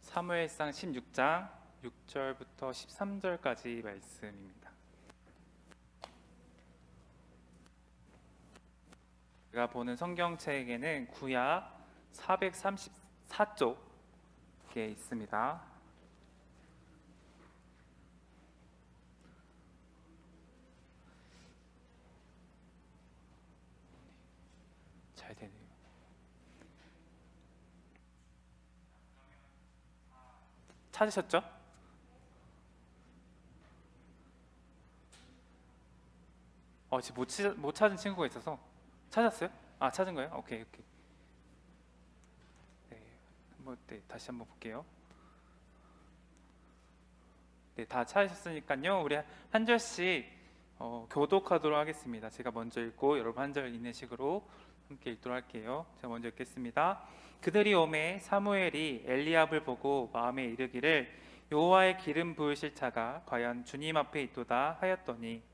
사무엘상 16장 6절부터 13절까지 말씀입니다. 제가 보는 성경책에는 구약 434쪽에 있습니다. 잘 되네요. 찾으셨죠? 지금 못 찾은 친구가 있어서. 찾았어요? 찾은 거예요? 오케이. 네, 다시 한번 볼게요. 네, 다 찾으셨으니까요. 우리 한 절씩 교독하도록 하겠습니다. 제가 먼저 읽고 여러분 한 절 읽는 식으로 함께 읽도록 할게요. 제가 먼저 읽겠습니다. 그들이 오매 사무엘이 엘리압을 보고 마음에 이르기를 여호와의 기름 부으실 자가 과연 주님 앞에 있도다 하였더니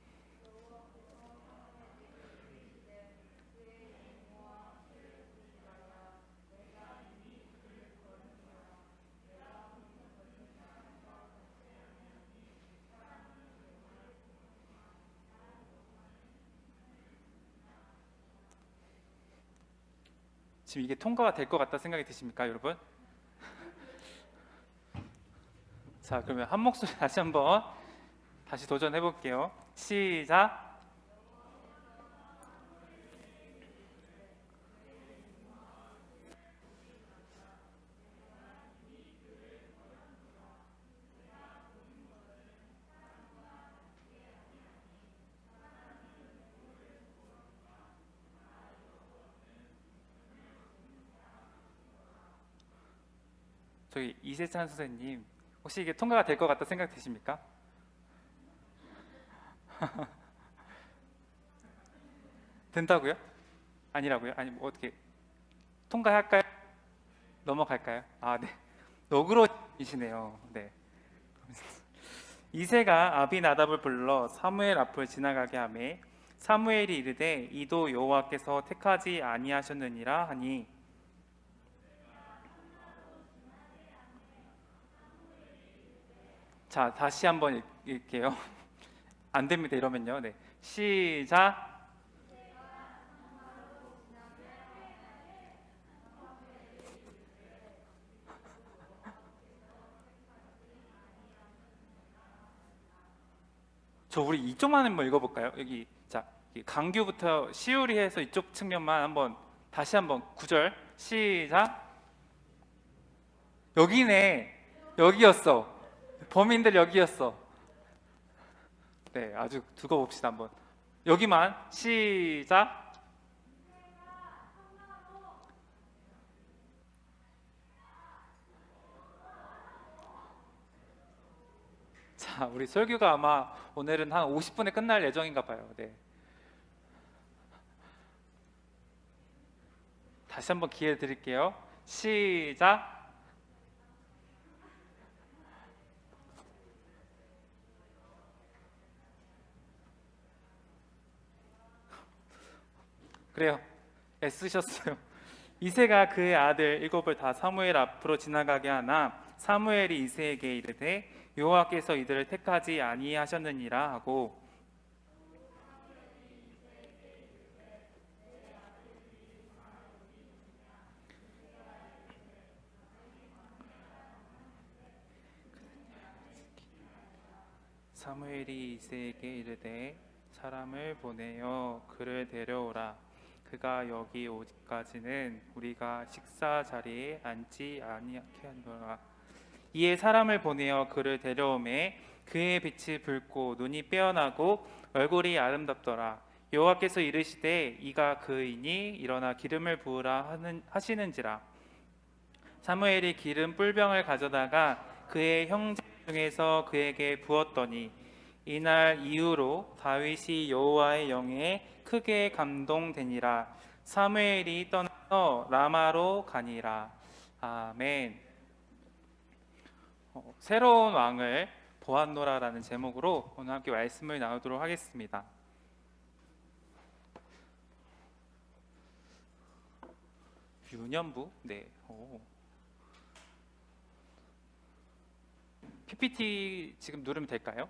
지금 이게 통과가 될 것 같다 생각이 드십니까, 여러분? 자, 그러면 한 목소리 다시 도전해 볼게요. 시작. 저기 이세찬 선생님, 혹시 이게 통과가 될 것 같다 생각 드십니까? 된다고요? 아니라고요? 아니 뭐 어떻게 통과할까요? 넘어갈까요? 네. 너그러이시네요. 네. 이새가 아비나답을 불러 사무엘 앞을 지나가게 하매 사무엘이 이르되 이도 여호와께서 택하지 아니하셨느니라 하니 자, 다시 한번 읽게요. 안 됩니다. 이러면요. 네. 시작. 우리 이쪽만 한번 읽어볼까요? 여기 자 강규부터 시우리 해서 이쪽 측면만 다시 한번 9절 시작. 여기네. 여기였어. 범인들 여기였어. 네, 아주 두고 봅시다 한번. 여기만 시작. 자, 우리 설교가 아마 오늘은 한 50분에 끝날 예정인가 봐요. 네. 다시 한번 기회 드릴게요. 시작. 그래요. 애쓰셨어요. 이새가 그의 아들 7을 다 사무엘 앞으로 지나가게 하나 사무엘이 이새에게 이르되 여호와께서 이들을 택하지 아니하셨느니라 하고 사무엘이 이새에게 이르되 사람을 보내어 그를 데려오라. 그가 여기 오기까지는 우리가 식사 자리에 앉지 아니하게 하노라. 이에 사람을 보내어 그를 데려오매 그의 빛이 붉고 눈이 빼어나고 얼굴이 아름답더라. 여호와께서 이르시되 이가 그이니 일어나 기름을 부으라 하시는지라. 사무엘이 기름 뿔병을 가져다가 그의 형제 중에서 그에게 부었더니 이날 이후로 다윗이 여호와의 영에 크게 감동되니라. 사무엘이 떠나서 라마로 가니라. 아멘. 새로운 왕을 보았노라라는 제목으로 오늘 함께 말씀을 나누도록 하겠습니다. 유년부? 네. PPT 지금 누르면 될까요?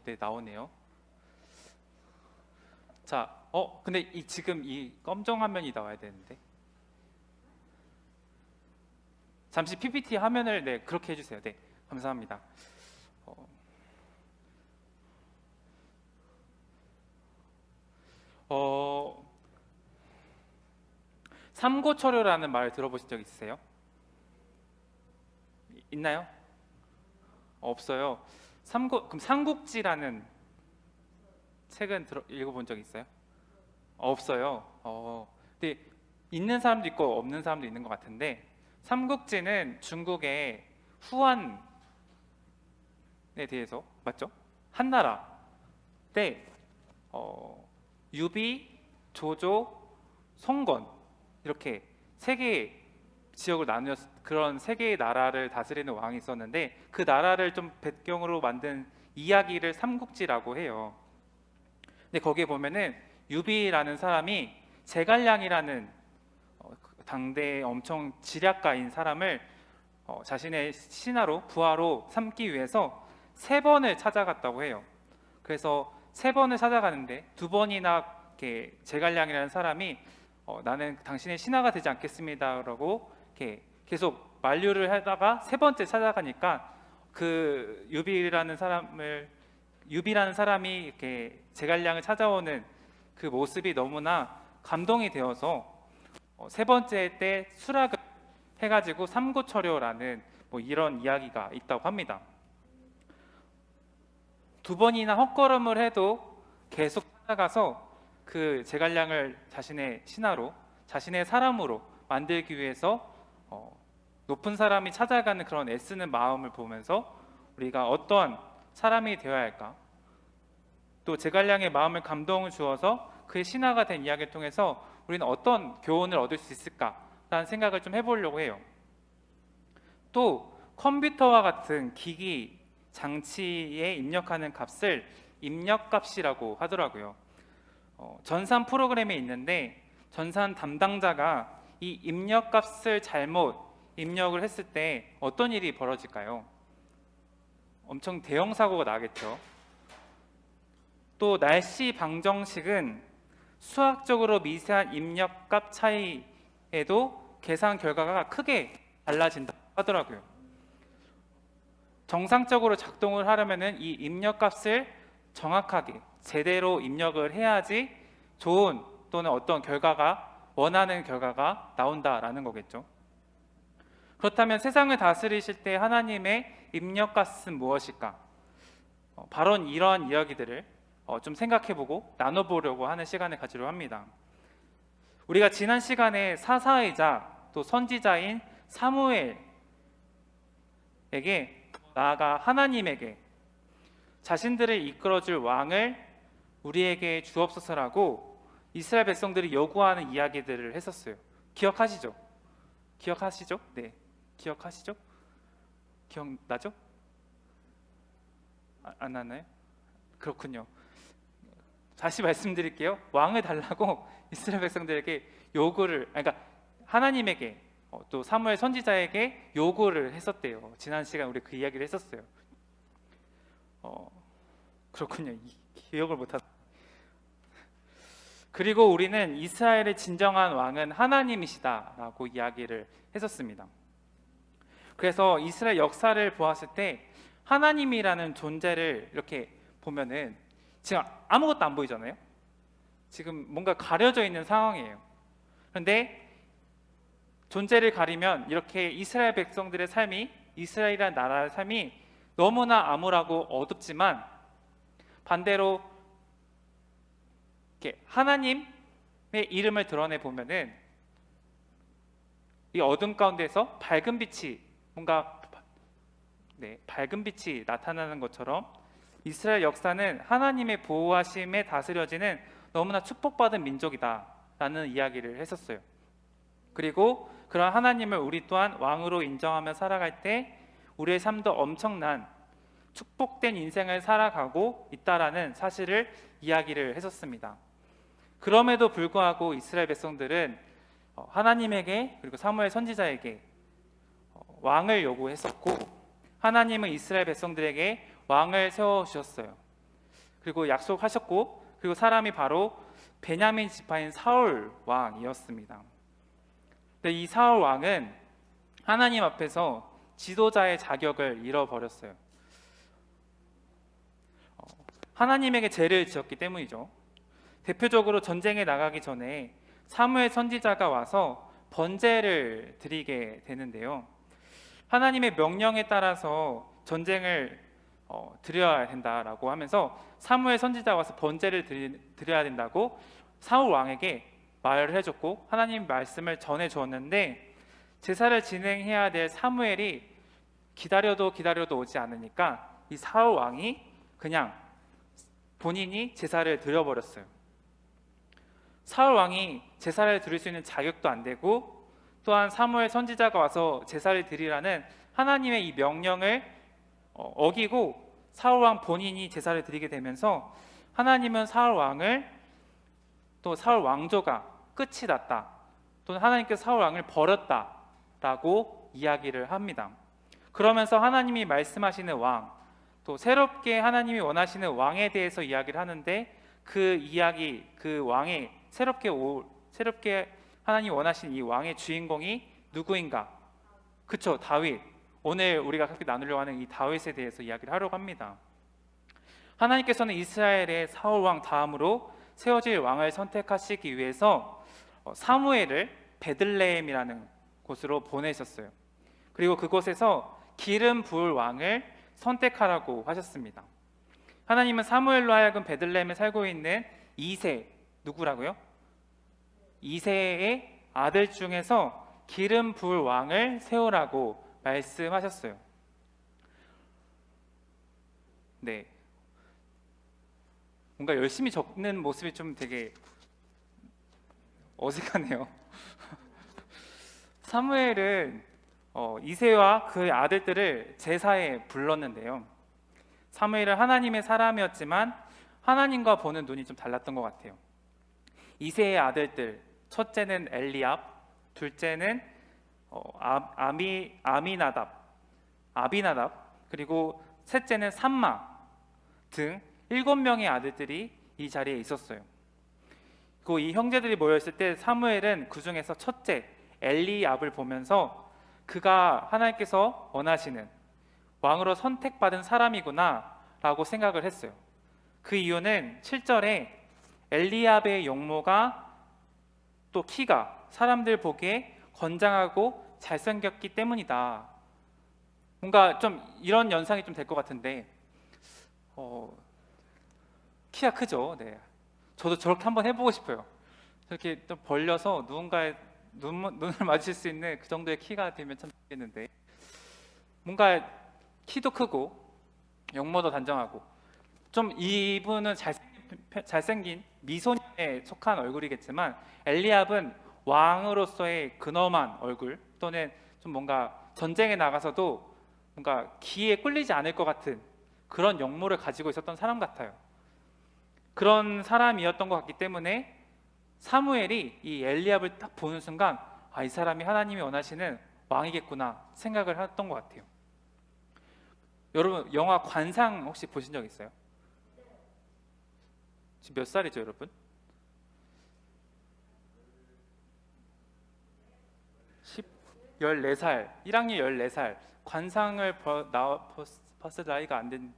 네, 나오네요. 자, 근데 지금 이 검정 화면이 나와야 되는데. 잠시 PPT 화면을 네, 그렇게 해주세요. 네, 감사합니다. 삼고초려라는 말 들어보신 적 있으세요? 있나요? 없어요. 그럼 삼국지라는 책은 읽어본 적 있어요? 없어요. 근데 있는 사람도 있고 없는 사람도 있는 것 같은데, 삼국지는 중국의 후한에 대해서, 맞죠? 한나라 때 유비, 조조, 송건 이렇게 세 개의 지역을 나누어 그런 세 개의 나라를 다스리는 왕이 있었는데, 그 나라를 좀 배경으로 만든 이야기를 삼국지라고 해요. 근데 거기에 보면은 유비라는 사람이 제갈량이라는 당대의 엄청 지략가인 사람을 자신의 신하로 부하로 삼기 위해서 3번을 찾아갔다고 해요. 그래서 3번을 찾아가는데 2번이나 이렇게 제갈량이라는 사람이 나는 당신의 신하가 되지 않겠습니다라고 이렇게 계속 만류를 하다가 3번째 찾아가니까 그 유비라는 사람이 이렇게 제갈량을 찾아오는 그 모습이 너무나 감동이 되어서 3번째 때 수락을 해가지고 삼고초려라는 뭐 이런 이야기가 있다고 합니다. 2번이나 헛걸음을 해도 계속 찾아가서 그 제갈량을 자신의 신하로, 자신의 사람으로 만들기 위해서 높은 사람이 찾아가는 그런 애쓰는 마음을 보면서 우리가 어떤 사람이 되어야 할까, 또 제갈량의 마음을 감동을 주어서 그의 신하가 된 이야기를 통해서 우리는 어떤 교훈을 얻을 수 있을까라는 생각을 좀 해보려고 해요. 또 컴퓨터와 같은 기기 장치에 입력하는 값을 입력값이라고 하더라고요. 전산 프로그램에 있는데 전산 담당자가 이 입력값을 잘못 입력을 했을 때 어떤 일이 벌어질까요? 엄청 대형 사고가 나겠죠. 또 날씨 방정식은 수학적으로 미세한 입력값 차이에도 계산 결과가 크게 달라진다고 하더라고요. 정상적으로 작동을 하려면 이 입력값을 정확하게 제대로 입력을 해야지 좋은 또는 어떤 원하는 결과가 나온다라는 거겠죠. 그렇다면 세상을 다스리실 때 하나님의 입력값은 무엇일까? 바로 이러한 이야기들을 좀 생각해보고 나눠보려고 하는 시간을 가지려 합니다. 우리가 지난 시간에 사사이자 또 선지자인 사무엘에게, 나아가 하나님에게 자신들을 이끌어줄 왕을 우리에게 주옵소서라고 이스라엘 백성들이 요구하는 이야기들을 했었어요. 기억하시죠? 네, 기억하시죠? 기억나죠? 안 나나요? 그렇군요. 다시 말씀드릴게요. 왕을 달라고 이스라엘 백성들에게 그러니까 하나님에게 또 사무엘 선지자에게 요구를 했었대요. 지난 시간 우리 그 이야기를 했었어요. 그렇군요. 기억을 못하다. 그리고 우리는 이스라엘의 진정한 왕은 하나님이시다라고 이야기를 했었습니다. 그래서 이스라엘 역사를 보았을 때 하나님이라는 존재를 이렇게 보면은 지금 아무것도 안 보이잖아요. 지금 뭔가 가려져 있는 상황이에요. 그런데 존재를 가리면 이렇게 이스라엘 백성들의 삶이, 이스라엘이라는 나라의 삶이 너무나 암울하고 어둡지만, 반대로 이렇게 하나님의 이름을 드러내 보면은 이 어둠 가운데서 밝은 빛이 밝은 빛이 나타나는 것처럼 이스라엘 역사는 하나님의 보호하심에 다스려지는 너무나 축복받은 민족이다라는 이야기를 했었어요. 그리고 그런 하나님을 우리 또한 왕으로 인정하며 살아갈 때 우리의 삶도 엄청난 축복된 인생을 살아가고 있다라는 사실을 이야기를 했었습니다. 그럼에도 불구하고 이스라엘 백성들은 하나님에게, 그리고 사무엘 선지자에게 왕을 요구했었고, 하나님은 이스라엘 백성들에게 왕을 세워주셨어요. 그리고 약속하셨고, 그리고 사람이 바로 베냐민 지파인 사울 왕이었습니다. 근데 이 사울 왕은 하나님 앞에서 지도자의 자격을 잃어버렸어요. 하나님에게 죄를 지었기 때문이죠. 대표적으로 전쟁에 나가기 전에 사무엘 선지자가 와서 번제를 드리게 되는데요. 하나님의 명령에 따라서 전쟁을 드려야 된다라고 하면서 사무엘 선지자가 와서 번제를 드려야 된다고 사울 왕에게 말을 해줬고 하나님 말씀을 전해주었는데, 제사를 진행해야 될 사무엘이 기다려도 오지 않으니까 이 사울 왕이 그냥 본인이 제사를 드려버렸어요. 사울 왕이 제사를 드릴 수 있는 자격도 안 되고, 또한 사무엘 선지자가 와서 제사를 드리라는 하나님의 이 명령을 어기고 사울 왕 본인이 제사를 드리게 되면서 하나님은 사울 왕을, 또 사울 왕조가 끝이 났다, 또는 하나님께서 사울 왕을 버렸다라고 이야기를 합니다. 그러면서 하나님이 말씀하시는 왕, 또 새롭게 하나님이 원하시는 왕에 대해서 이야기를 하는데, 그 이야기, 그 왕의 새롭게 하나님이 원하신 이 왕의 주인공이 누구인가? 그쵸, 다윗. 오늘 우리가 함께 나누려고 하는 이 다윗에 대해서 이야기를 하려고 합니다. 하나님께서는 이스라엘의 사울 왕 다음으로 세워질 왕을 선택하시기 위해서 사무엘을 베들레헴이라는 곳으로 보내셨어요. 그리고 그곳에서 기름 부을 왕을 선택하라고 하셨습니다. 하나님은 사무엘로 하여금 베들레헴에 살고 있는 이세, 누구라고요? 이세의 아들 중에서 기름 부을 왕을 세우라고 말씀하셨어요. 네, 뭔가 열심히 적는 모습이 좀 되게 어색하네요. 사무엘은 이새와 그의 아들들을 제사에 불렀는데요. 사무엘은 하나님의 사람이었지만 하나님과 보는 눈이 좀 달랐던 것 같아요. 이새의 아들들, 첫째는 엘리압, 둘째는 아비나답, 그리고 셋째는 삼마 등 7명의 아들들이 이 자리에 있었어요. 그리고 이 형제들이 모였을 때 사무엘은 그 중에서 첫째 엘리압을 보면서 그가 하나님께서 원하시는 왕으로 선택받은 사람이구나 라고 생각을 했어요. 그 이유는 7절에 엘리압의 용모가, 또 키가 사람들 보기에 건장하고 잘생겼기 때문이다. 뭔가 좀 이런 연상이 좀 될 것 같은데, 키가 크죠. 네, 저도 저렇게 한번 해보고 싶어요. 저렇게 좀 벌려서 누군가의 눈을 맞을 수 있는 그 정도의 키가 되면 참 좋겠는데, 뭔가 키도 크고 용모도 단정하고, 좀 이분은 잘생긴 미소년에 속한 얼굴이겠지만 엘리압은 왕으로서의 근엄한 얼굴, 또는 좀 뭔가 전쟁에 나가서도 뭔가 기에 꿀리지 않을 것 같은 그런 용모를 가지고 있었던 사람 같아요. 그런 사람이었던 것 같기 때문에 사무엘이 이 엘리압을 딱 보는 순간 이 사람이 하나님이 원하시는 왕이겠구나 생각을 했던 것 같아요. 여러분, 영화 관상 혹시 보신 적 있어요? 지금 몇 살이죠, 여러분? 14살, 1학년 14살. 관상을 봤을 나이가 안 된,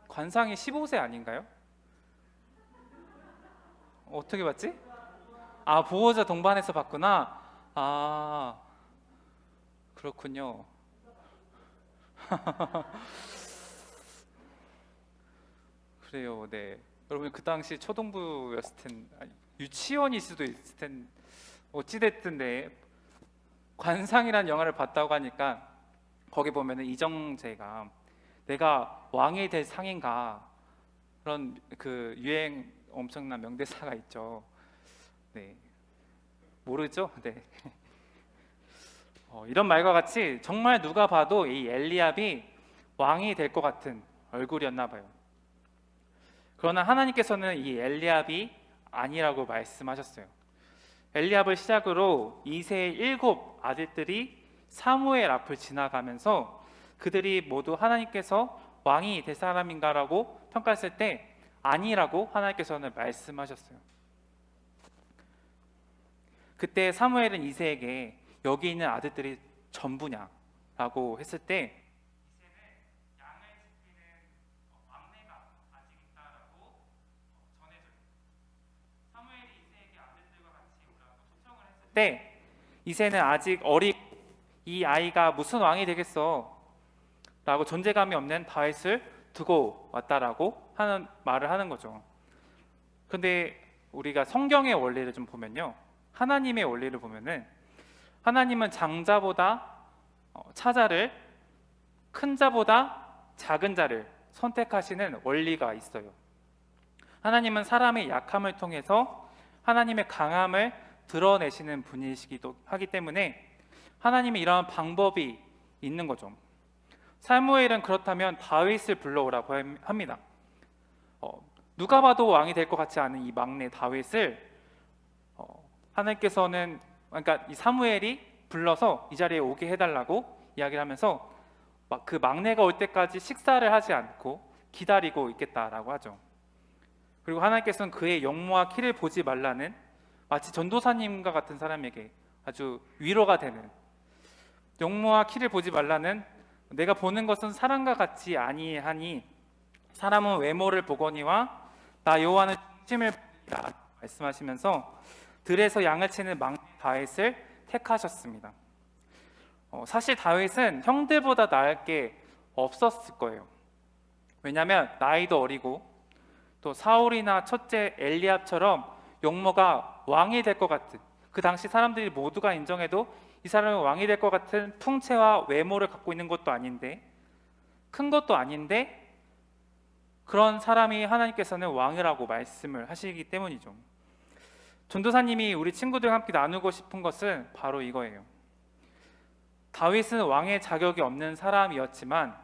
관상이 15세 아닌가요? 어떻게 봤지? 보호자 동반해서 봤구나. 그렇군요. 그래요. 네, 여러분 그 당시 초등부였을 텐데, 유치원일 수도 있을 텐데, 어찌됐든 네, 관상이라는 영화를 봤다고 하니까 거기 보면은 이정재가 내가 왕이 될 상인가, 그런 그 유행 엄청난 명대사가 있죠. 네, 모르죠? 네. 이런 말과 같이 정말 누가 봐도 이 엘리압이 왕이 될 것 같은 얼굴이었나 봐요. 그러나 하나님께서는 이 엘리압이 아니라고 말씀하셨어요. 엘리압을 시작으로 이새의 7 아들들이 사무엘 앞을 지나가면서 그들이 모두 하나님께서 왕이 될 사람인가라고 평가했을 때 아니라고 하나님께서는 말씀하셨어요. 그때 사무엘은 이새에게 여기 있는 아들들이 전부냐라고 했을 때 이새는 양을 지키는 막내가 아직 있다라고 전해져요. 사무엘이 이새에게 아들들과 같이 오라고 초청을 했을 때 이새는 아직 이 아이가 무슨 왕이 되겠어 라고 존재감이 없는 다윗을 두고 왔다라고 하는 말을 하는 거죠. 근데 우리가 성경의 원리를 좀 보면요, 하나님의 원리를 보면은 하나님은 장자보다 차자를, 큰 자보다 작은 자를 선택하시는 원리가 있어요. 하나님은 사람의 약함을 통해서 하나님의 강함을 드러내시는 분이시기도 하기 때문에 하나님의 이러한 방법이 있는 거죠. 사무엘은 그렇다면 다윗을 불러오라고 합니다. 누가 봐도 왕이 될 것 같지 않은 이 막내 다윗을 하나님께서는, 그러니까 이 사무엘이 불러서 이 자리에 오게 해달라고 이야기를 하면서 그 막내가 올 때까지 식사를 하지 않고 기다리고 있겠다라고 하죠. 그리고 하나님께서는 그의 용모와 키를 보지 말라는, 마치 전도사님과 같은 사람에게 아주 위로가 되는, 용모와 키를 보지 말라는, 내가 보는 것은 사람과 같이 아니하니 사람은 외모를 보거니와 나 여호와는 중심을 보리라 말씀하시면서 들에서 양을 치는 막내 다윗을 택하셨습니다. 사실 다윗은 형들보다 나을 게 없었을 거예요. 왜냐하면 나이도 어리고 또 사울이나 첫째 엘리압처럼 용모가 왕이 될 것 같은, 그 당시 사람들이 모두가 인정해도 이 사람은 왕이 될 것 같은 풍채와 외모를 갖고 있는 것도 아닌데, 큰 것도 아닌데 그런 사람이 하나님께서는 왕이라고 말씀을 하시기 때문이죠. 전도사님이 우리 친구들과 함께 나누고 싶은 것은 바로 이거예요. 다윗은 왕의 자격이 없는 사람이었지만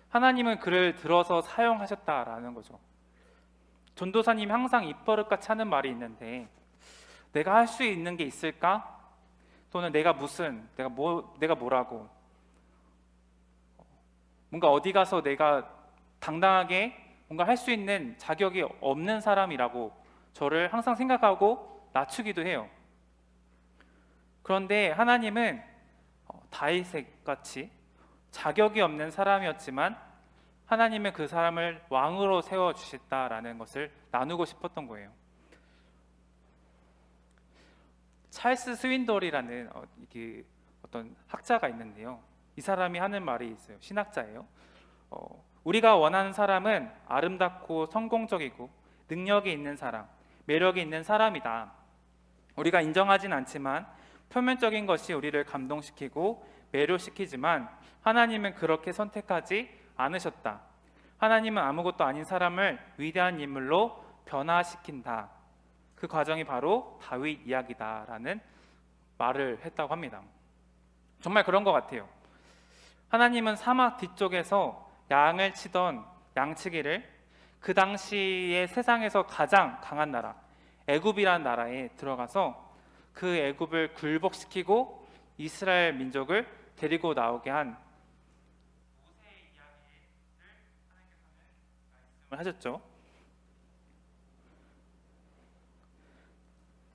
하나님은 그를 들어서 사용하셨다라는 거죠. 전도사님이 항상 입버릇같이 하는 말이 있는데, 내가 할 수 있는 게 있을까? 또는 내가 뭐라고, 뭔가 어디 가서 내가 당당하게 뭔가 할 수 있는 자격이 없는 사람이라고 저를 항상 생각하고 낮추기도 해요. 그런데 하나님은 다윗같이 자격이 없는 사람이었지만 하나님은 그 사람을 왕으로 세워주셨다라는 것을 나누고 싶었던 거예요. 찰스 스윈돌이라는 어떤 학자가 있는데요, 이 사람이 하는 말이 있어요. 신학자예요. 우리가 원하는 사람은 아름답고 성공적이고 능력이 있는 사람, 매력이 있는 사람이다. 우리가 인정하진 않지만 표면적인 것이 우리를 감동시키고 매료시키지만 하나님은 그렇게 선택하지 않으셨다. 하나님은 아무것도 아닌 사람을 위대한 인물로 변화시킨다. 그 과정이 바로 다윗 이야기다라는 말을 했다고 합니다. 정말 그런 것 같아요. 하나님은 사막 뒤쪽에서 양을 치던 양치기를 그 당시에 세상에서 가장 강한 나라 애굽이라는 나라에 들어가서 그 애굽을 굴복시키고 이스라엘 민족을 데리고 나오게 한 모세의 이야기를 하나님께서는 말씀을 하셨죠.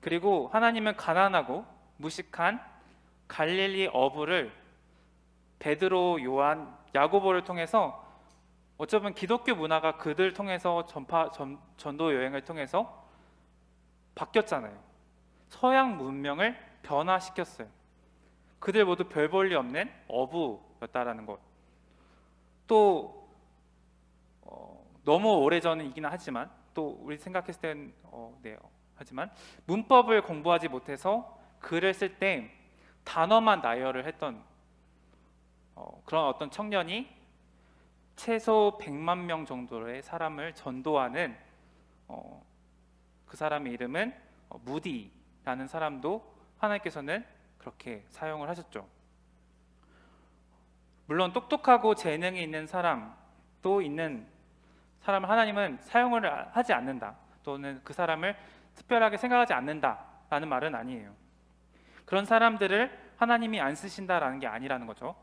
그리고 하나님은 가난하고 무식한 갈릴리 어부를 베드로, 요한, 야고보를 통해서, 어쩌면 기독교 문화가 그들 통해서 전도 여행을 통해서 바뀌었잖아요. 서양 문명을 변화시켰어요. 그들 모두 별 볼 일 없는 어부였다라는 것. 또 너무 오래전이긴 하지만, 또 우리 생각했을 땐 하지만 문법을 공부하지 못해서 글을 쓸 때 단어만 나열을 했던 그런 어떤 청년이 최소 100만 명 정도의 사람을 전도하는 그 사람의 이름은 무디라는 사람도 하나님께서는 그렇게 사용을 하셨죠. 물론 똑똑하고 재능이 있는 사람도 있는 사람을 하나님은 사용을 하지 않는다, 또는 그 사람을 특별하게 생각하지 않는다라는 말은 아니에요. 그런 사람들을 하나님이 안 쓰신다라는 게 아니라는 거죠.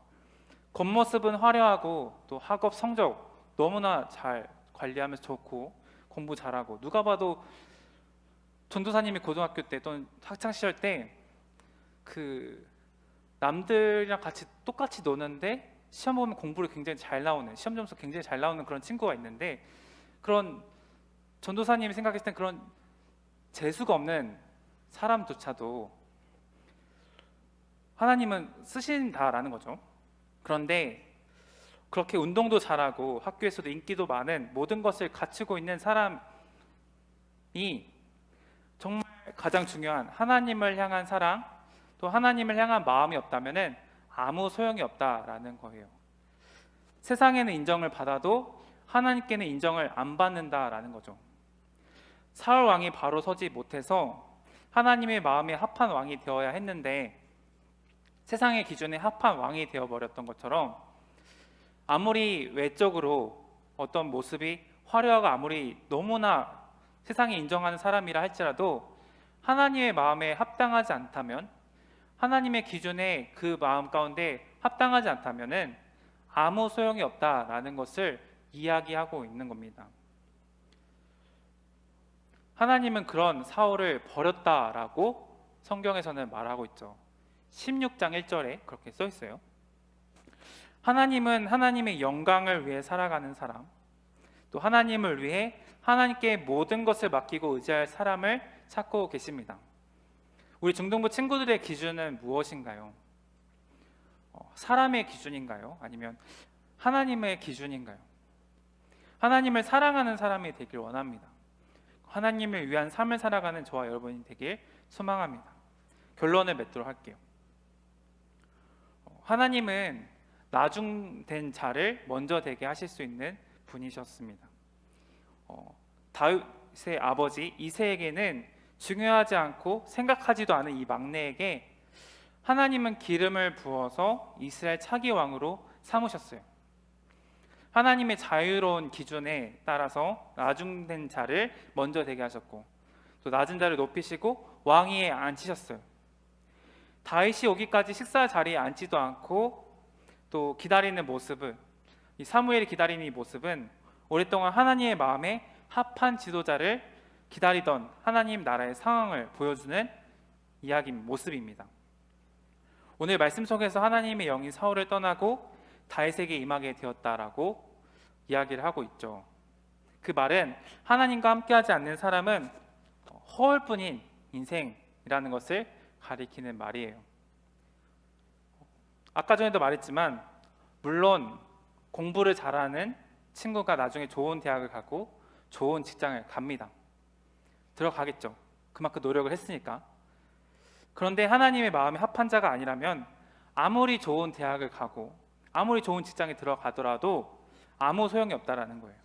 겉모습은 화려하고 또 학업 성적 너무나 잘 관리하면서 좋고 공부 잘하고, 누가 봐도 전도사님이 고등학교 때 또는 학창 시절 때 그 남들이랑 같이 똑같이 노는데 시험 보면 공부를 굉장히 잘 나오는, 시험 점수 굉장히 잘 나오는 그런 친구가 있는데, 그런 전도사님이 생각했을 땐 그런 재수가 없는 사람조차도 하나님은 쓰신다라는 거죠. 그런데 그렇게 운동도 잘하고 학교에서도 인기도 많은 모든 것을 갖추고 있는 사람이 정말 가장 중요한 하나님을 향한 사랑, 또 하나님을 향한 마음이 없다면은 아무 소용이 없다라는 거예요. 세상에는 인정을 받아도 하나님께는 인정을 안 받는다라는 거죠. 사울 왕이 바로 서지 못해서 하나님의 마음에 합한 왕이 되어야 했는데 세상의 기준에 합한 왕이 되어버렸던 것처럼, 아무리 외적으로 어떤 모습이 화려하고 아무리 너무나 세상이 인정하는 사람이라 할지라도 하나님의 마음에 합당하지 않다면, 하나님의 기준에 그 마음 가운데 합당하지 않다면은 아무 소용이 없다라는 것을 이야기하고 있는 겁니다. 하나님은 그런 사울을 버렸다라고 성경에서는 말하고 있죠. 16장 1절에 그렇게 써 있어요. 하나님은 하나님의 영광을 위해 살아가는 사람, 또 하나님을 위해 하나님께 모든 것을 맡기고 의지할 사람을 찾고 계십니다. 우리 중등부 친구들의 기준은 무엇인가요? 사람의 기준인가요? 아니면 하나님의 기준인가요? 하나님을 사랑하는 사람이 되길 원합니다. 하나님을 위한 삶을 살아가는 저와 여러분이 되길 소망합니다. 결론을 맺도록 할게요. 하나님은 나중된 자를 먼저 되게 하실 수 있는 분이셨습니다. 다윗의 아버지 이새에게는 중요하지 않고 생각하지도 않은 이 막내에게 하나님은 기름을 부어서 이스라엘 차기 왕으로 삼으셨어요. 하나님의 자유로운 기준에 따라서 나중된 자를 먼저 되게 하셨고, 또 낮은 자를 높이시고 왕위에 앉히셨어요. 다윗이 오기까지 식사 자리에 앉지도 않고 또 기다리는 모습은, 이 사무엘이 기다리는 이 모습은 오랫동안 하나님의 마음에 합한 지도자를 기다리던 하나님 나라의 상황을 보여주는 이야기 모습입니다. 오늘 말씀 속에서 하나님의 영이 사울을 떠나고 다윗에게 임하게 되었다라고 이야기를 하고 있죠. 그 말은 하나님과 함께하지 않는 사람은 허울뿐인 인생이라는 것을 가리키는 말이에요. 아까 전에도 말했지만, 물론 공부를 잘하는 친구가 나중에 좋은 대학을 가고 좋은 직장을 갑니다. 들어가겠죠. 그만큼 노력을 했으니까. 그런데 하나님의 마음에 합한 자가 아니라면 아무리 좋은 대학을 가고 아무리 좋은 직장에 들어가더라도 아무 소용이 없다라는 거예요.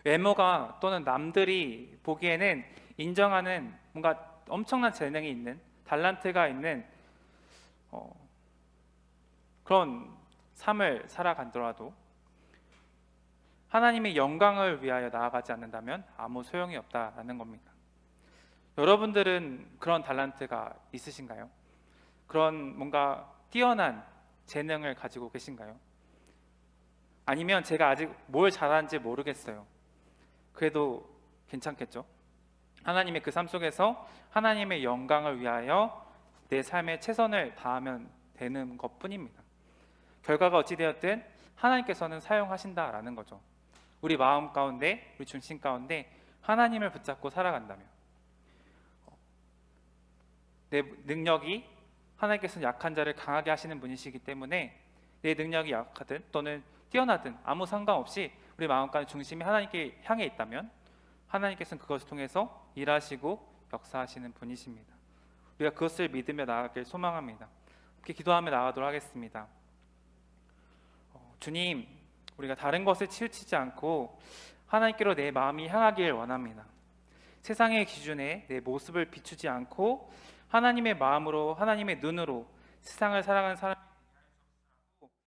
외모가 또는 남들이 보기에는 인정하는 뭔가 엄청난 재능이 있는, 달란트가 있는 그런 삶을 살아가더라도 하나님의 영광을 위하여 나아가지 않는다면 아무 소용이 없다라는 겁니다. 여러분들은 그런 달란트가 있으신가요? 그런 뭔가 뛰어난 재능을 가지고 계신가요? 아니면 제가 아직 뭘 잘하는지 모르겠어요. 그래도 괜찮겠죠? 하나님의 그 삶 속에서 하나님의 영광을 위하여 내 삶에 최선을 다하면 되는 것뿐입니다. 결과가 어찌 되었든 하나님께서는 사용하신다라는 거죠. 우리 마음 가운데, 우리 중심 가운데 하나님을 붙잡고 살아간다면, 내 능력이, 하나님께서는 약한 자를 강하게 하시는 분이시기 때문에 내 능력이 약하든 또는 뛰어나든 아무 상관없이 우리 마음 가운데 중심이 하나님께 향해 있다면 하나님께서는 그것을 통해서 일하시고 역사하시는 분이십니다. 우리가 그것을 믿으며 나아가길 소망합니다. 함께 기도하며 나가도록 하겠습니다. 주님, 우리가 다른 것에 치우치지 않고 하나님께로 내 마음이 향하길 원합니다. 세상의 기준에 내 모습을 비추지 않고 하나님의 마음으로, 하나님의 눈으로 세상을 살아가는 사람